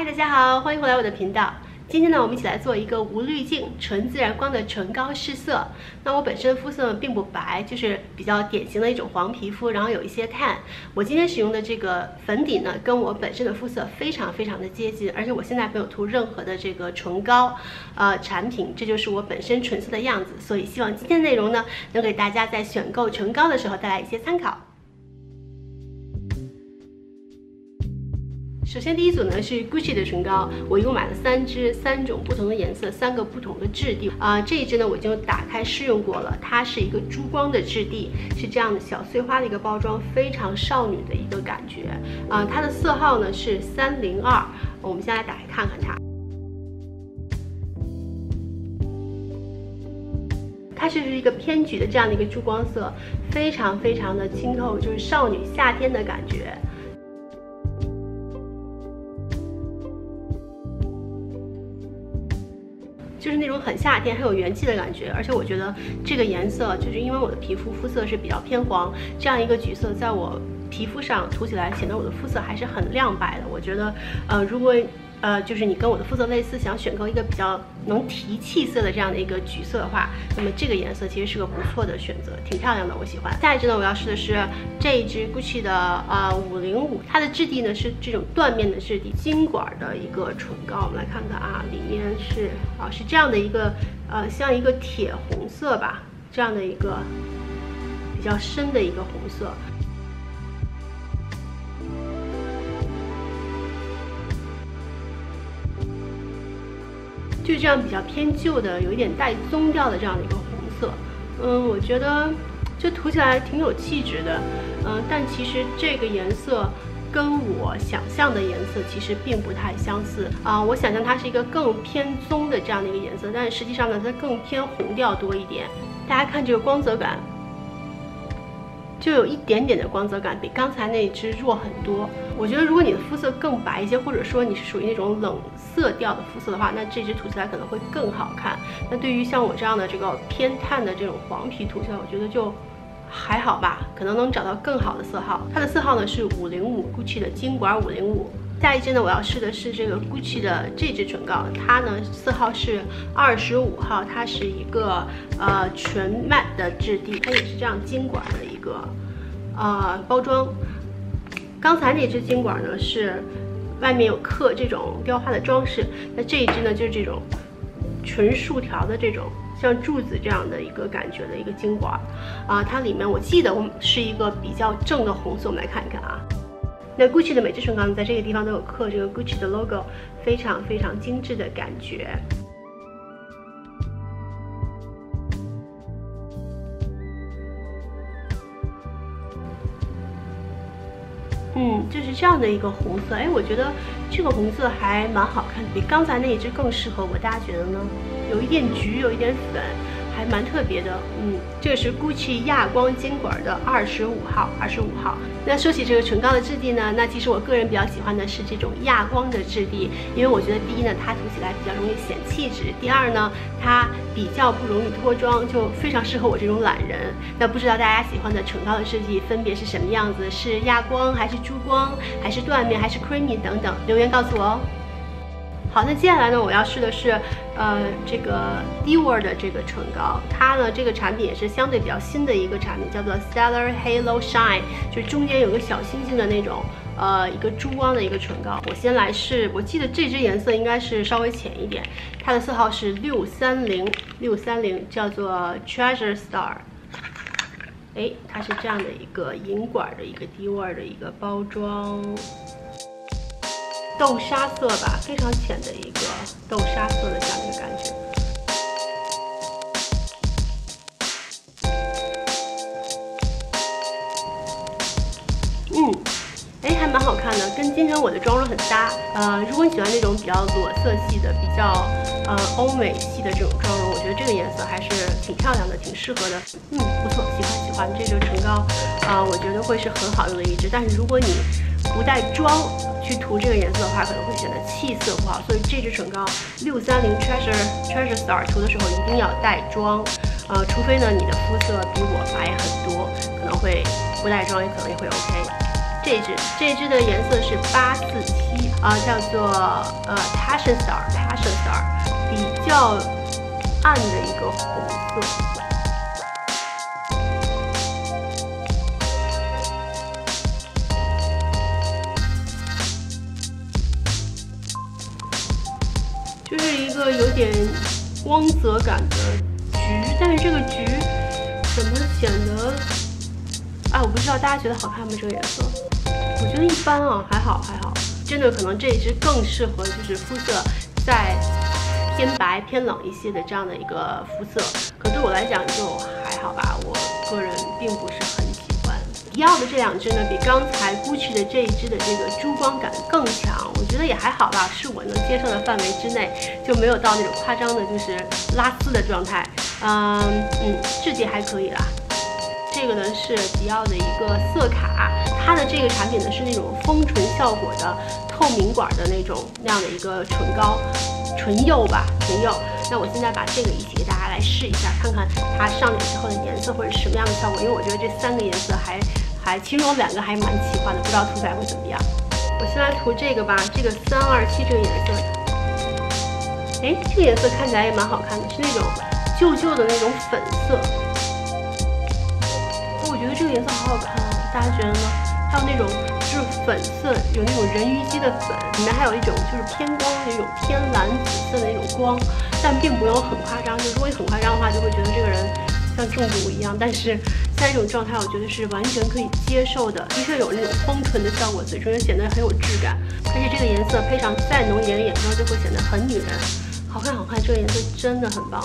嗨，大家好，欢迎回来我的频道。今天呢，我们一起来做一个无滤镜、纯自然光的唇膏试色。那我本身肤色并不白，就是比较典型的一种黄皮肤，然后有一些碳。我今天使用的这个粉底呢，跟我本身的肤色非常的接近，而且我现在没有涂任何的这个唇膏产品，这就是我本身唇色的样子。所以希望今天的内容呢，能给大家在选购唇膏的时候带来一些参考。首先第一组呢是 Gucci 的唇膏，我一共买了3支，3种不同的颜色，3个不同的质地。这一支呢我已经打开试用过了，它是一个珠光的质地，是这样的小碎花的一个包装，非常少女的一个感觉。它的色号呢是302，我们先来打开看看它。它是一个偏橘的这样的一个珠光色，非常的清透，就是少女夏天的感觉。就是那种很夏天、很有元气的感觉，而且我觉得这个颜色，就是因为我的肤色是比较偏黄，这样一个橘色在我皮肤上涂起来，显得我的肤色还是很亮白的。我觉得，如果就是你跟我的肤色类似，想选购一个比较能提气色的这样的一个橘色的话，那么这个颜色其实是个不错的选择，挺漂亮的，我喜欢。下一支呢，我要试的是这一支 Gucci 的505，它的质地呢是这种缎面的质地，金管的一个唇膏。我们来看看啊，里面是这样的一个像一个铁红色吧，这样的一个比较深的一个红色。就是这样比较偏旧的，有一点带棕调的这样的一个红色。我觉得这涂起来挺有气质的。但其实这个颜色跟我想象的颜色其实并不太相似我想象它是一个更偏棕的这样的一个颜色，但是实际上呢，它更偏红调多一点。大家看这个光泽感，就有一点点的光泽感，比刚才那一支弱很多。我觉得如果你的肤色更白一些，或者说你是属于那种冷色调的肤色的话，那这支涂起来可能会更好看。那对于像我这样的这个偏淡的这种黄皮涂起来，我觉得就还好吧，可能能找到更好的色号。它的色号呢是505 Gucci 的金管505。下一支呢，我要试的是这个 Gucci 的这支唇膏，它呢色号是25号，它是一个纯 matte 的质地，它也是这样金管的一个包装。刚才那支金管呢是外面有刻这种雕花的装饰，那这一支呢就是这种纯竖条的这种像柱子这样的一个感觉的一个金管它里面我记得是一个比较正的红色，我们来看一看啊。那 Gucci 的每支唇膏呢，在这个地方都有刻这个 Gucci 的 logo， 非常精致的感觉。就是这样的一个红色，我觉得这个红色还蛮好看的，比刚才那一支更适合我，大家觉得呢？有一点橘，有一点粉，还蛮特别的。这个是 Gucci 亚光金管的25号。那说起这个唇膏的质地呢，那其实我个人比较喜欢的是这种亚光的质地，因为我觉得第一呢，它涂起来比较容易显气质；第二呢，它比较不容易脱妆，就非常适合我这种懒人。那不知道大家喜欢的唇膏的质地分别是什么样子？是亚光还是珠光，还是缎面，还是 creamy 等等，留言告诉我哦。好，那接下来呢，我要试的是这个 Dior 的这个唇膏，它呢这个产品也是相对比较新的一个产品，叫做 Stellar Halo Shine， 就中间有个小星星的那种一个珠光的一个唇膏。我先来试，我记得这支颜色应该是稍微浅一点，它的色号是630，叫做 Treasure Star。它是这样的一个银管的一个 Dior 的一个包装。豆沙色吧，非常浅的一个豆沙色的这样的一个感觉。还蛮好看的，跟今天我的妆容很搭。如果你喜欢那种比较裸色系的、比较欧美系的这种妆容，我觉得这个颜色还是挺漂亮的，挺适合的。不错，喜欢这支唇膏我觉得会是很好用的一支。但是如果你不带妆去涂这个颜色的话，可能会显得气色不好。所以这支唇膏630 Treasure Star 涂的时候一定要带妆，除非呢你的肤色比我白很多，可能会不带妆也可能也会 OK。这支的颜色是847，叫做Passion Star， 比较暗的一个红色。就是一个有点光泽感的橘，但是这个橘怎么显得，我不知道大家觉得好看吗？这个颜色，我觉得一般啊，还好。真的可能这一支更适合就是肤色在偏白偏冷一些的这样的一个肤色，可对我来讲就还好吧，我个人并不是很喜欢。迪奥的这2支呢，比刚才 Gucci 的这一支的这个珠光感更强，我觉得也还好吧，是我能接受的范围之内，就没有到那种夸张的，就是拉丝的状态。质地还可以啦。这个呢是迪奥的一个色卡，它的这个产品呢是那种丰唇效果的透明管的那样的一个唇膏，唇釉吧，唇釉。那我现在把这个一起给大家来试一下，看看它上脸之后的颜色会是什么样的效果。因为我觉得这3个颜色其中有2个还蛮奇幻的，不知道涂起来会怎么样。我先来涂这个吧，这个327这个颜色。这个颜色看起来也蛮好看的，是那种旧旧的那种粉色。我觉得这个颜色好好看啊，大家觉得呢？还有那种就是粉色，有那种人鱼姬的粉，里面还有一种就是偏光那种偏蓝紫色的那种光，但并不用很夸张。就如果你很夸张的话，就会觉得这个人像中毒一样。但是现在这种状态，我觉得是完全可以接受的。的确有那种丰唇的效果，嘴唇显得很有质感，而且这个颜色配上再浓一点的眼妆，就会显得很女人。好看，这个颜色真的很棒，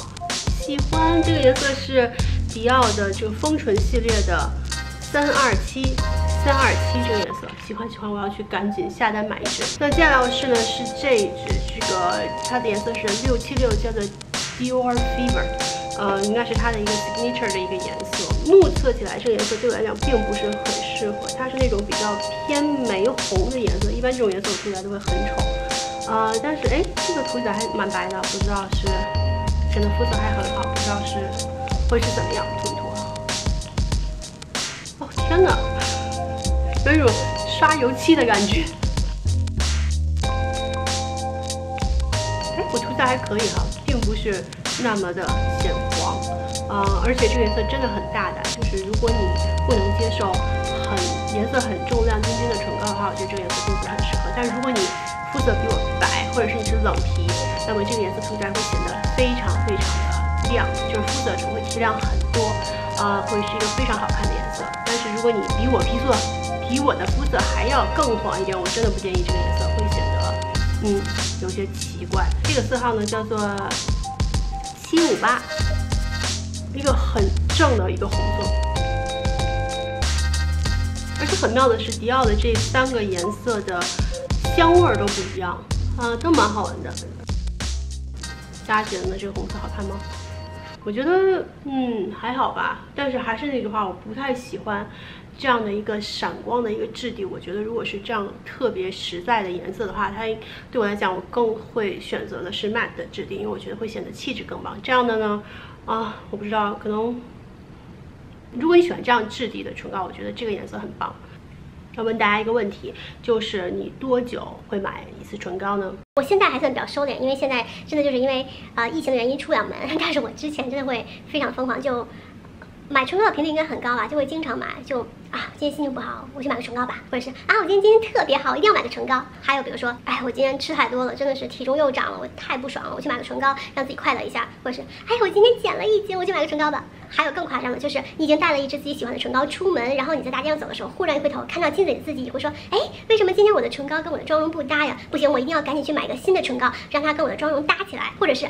喜欢。这个颜色是迪奥的这个丰唇系列的327这个颜色，喜欢，我要去赶紧下单买一支。那接下来要试呢是这一支，它的颜色是676，叫做 Dior Fever， 应该是它的一个 signature 的一个颜色。目测起来，这个颜色对我来讲并不是很适合，它是那种比较偏玫红的颜色，一般这种颜色我涂起来都会很丑。但是这个涂起来还蛮白的，不知道是显得肤色还很好，不知道会是怎么样，涂一涂。哦天哪，有一种刷油漆的感觉。我涂起来还可以哈，并不是那么的显黄。而且这个颜色真的很大胆，就是如果你不能接受颜色很重亮晶晶的唇膏的话，我觉得这个颜色并不是很适合。但是如果你肤色比我白，或者是你是冷皮，那么这个颜色涂起来会显得非常的亮，就是肤色会提亮很多，会是一个非常好看的颜色。但是如果你比我的肤色还要更黄一点，我真的不建议这个颜色，会显得有些奇怪。这个色号呢叫做758，一个很正的一个红色。而且很妙的是，迪奥的这3个颜色的香味都不一样，都蛮好闻的。大家觉得呢？这个红色好看吗？我觉得还好吧，但是还是那句话，我不太喜欢这样的一个闪光的一个质地。我觉得如果是这样特别实在的颜色的话，它对我来讲，我更会选择的是 matte 的质地，因为我觉得会显得气质更棒。这样的呢，我不知道，可能如果你喜欢这样质地的唇膏，我觉得这个颜色很棒。要问大家一个问题，就是你多久会买一次唇膏呢？我现在还算比较收敛，因为现在真的就是因为疫情的原因出不了门，但是我之前真的会非常疯狂，就买唇膏的频率应该很高吧，就会经常买，就今天心情不好，我去买个唇膏吧，或者是我今天特别好，一定要买个唇膏。还有比如说，我今天吃太多了，真的是体重又长了，我太不爽了，我去买个唇膏让自己快乐一下，或者是我今天减了1斤，我去买个唇膏吧。还有更夸张的，就是你已经带了一支自己喜欢的唇膏出门，然后你在大街上走的时候，忽然回头看到镜子里的自己，你会说，为什么今天我的唇膏跟我的妆容不搭呀？不行，我一定要赶紧去买个新的唇膏，让它跟我的妆容搭起来。或者是，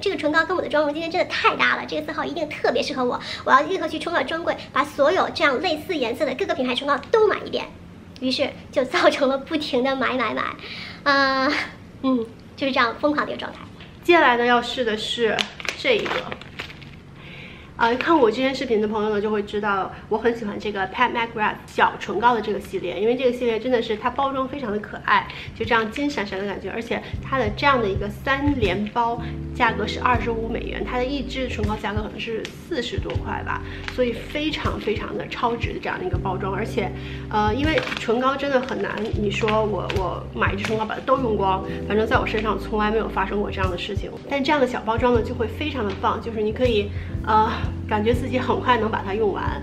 这个唇膏跟我的妆容今天真的太搭了，这个色号一定特别适合我，我要立刻去冲到专柜，把所有这样类似颜色的各个品牌唇膏都买一遍。于是就造成了不停的买，就是这样疯狂的一个状态。接下来呢，要试的是这个看我之前视频的朋友呢，就会知道我很喜欢这个 Pat McGrath 小唇膏的这个系列，因为这个系列真的是它包装非常的可爱，就这样金闪闪的感觉，而且它的这样的一个3连包价格是25美元，它的一支唇膏价格可能是40多块吧，所以非常非常的超值的这样的一个包装，而且因为唇膏真的很难，你说我买一支唇膏把它都用光，反正在我身上从来没有发生过这样的事情，但这样的小包装呢就会非常的棒，就是你可以感觉自己很快能把它用完。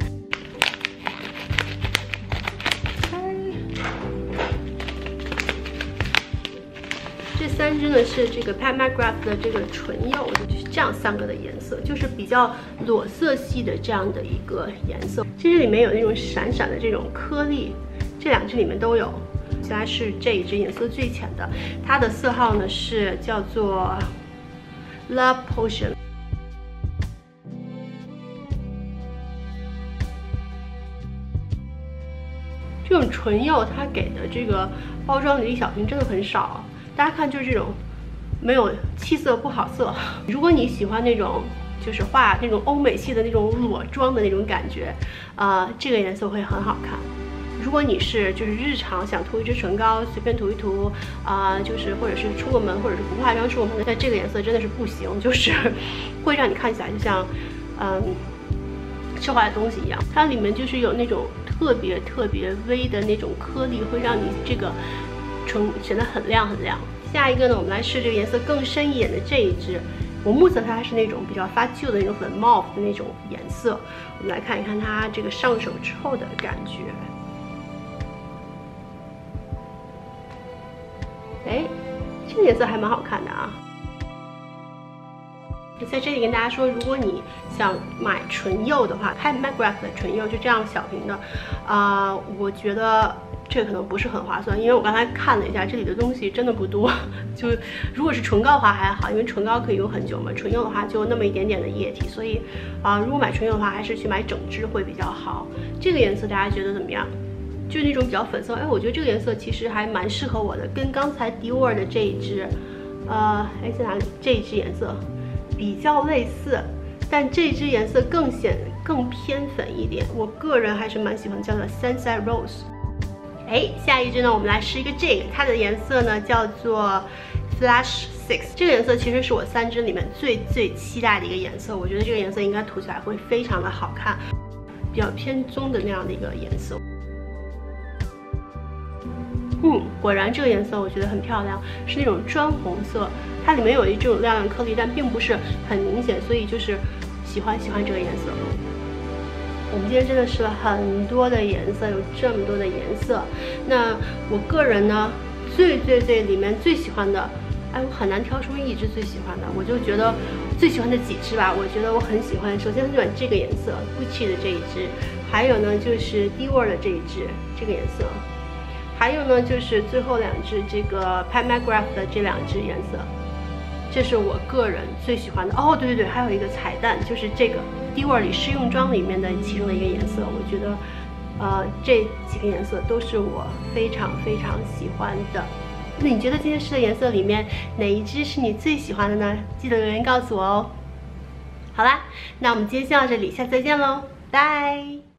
这3支呢是这个 Pat McGrath 的这个唇釉，就是这样3个的颜色，就是比较裸色系的这样的一个颜色。这支里面有那种闪闪的这种颗粒，这2支里面都有。现在是这一支颜色最浅的，它的色号呢是叫做 Love Potion。这种唇釉它给的这个包装的一小瓶真的很少，大家看就是这种没有气色不好色。如果你喜欢那种就是画那种欧美系的那种裸妆的那种感觉，这个颜色会很好看。如果你是就是日常想涂一支唇膏随便涂一涂，就是或者是出个门或者是不化妆出个门，但这个颜色真的是不行，就是会让你看起来就像吃坏的东西一样。它里面就是有那种特别微的那种颗粒，会让你这个唇显得很亮很亮。下一个呢，我们来试这个颜色更深一点的这一支，我目测它是那种比较发旧的那种粉 mauve 的那种颜色。我们来看一看它这个上手之后的感觉。哎，这个颜色还蛮好看的啊！在这里跟大家说，如果你想买唇釉的话 ，Pat McGrath 的唇釉就这样小瓶的，我觉得这个可能不是很划算，因为我刚才看了一下，这里的东西真的不多。就如果是唇膏的话还好，因为唇膏可以用很久嘛，唇釉的话就那么一点点的液体，所以如果买唇釉的话，还是去买整支会比较好。这个颜色大家觉得怎么样？就那种比较粉色，哎，我觉得这个颜色其实还蛮适合我的，跟刚才迪奥的这一支，在哪里？这一支颜色比较类似，但这支颜色更偏粉一点，我个人还是蛮喜欢，叫做 Sunset Rose。哎，下一支呢，我们来试一个这个，它的颜色呢叫做 Flash 6，这个颜色其实是我3支里面最期待的一个颜色，我觉得这个颜色应该涂起来会非常的好看，比较偏棕的那样的一个颜色。果然这个颜色我觉得很漂亮，是那种砖红色，它里面有这种亮亮颗粒，但并不是很明显，所以就是喜欢这个颜色。我们今天真的试了很多的颜色，有这么多的颜色。那我个人呢，最里面最喜欢的，哎，我很难挑出一支最喜欢的，我就觉得最喜欢的几支吧。我觉得我很喜欢，首先很喜欢这个颜色 ，Gucci 的这一支，还有呢就是Dior 的这一支，这个颜色。还有呢，就是最后2支这个 Pat McGrath 的这2支颜色，这是我个人最喜欢的。哦，对，还有一个彩蛋，就是这个 Dior 里试用装里面的其中的一个颜色，我觉得，这几个颜色都是我非常喜欢的。那你觉得今天试的颜色里面哪一支是你最喜欢的呢？记得留言告诉我哦。好啦，那我们今天先到这里，下次再见喽，拜。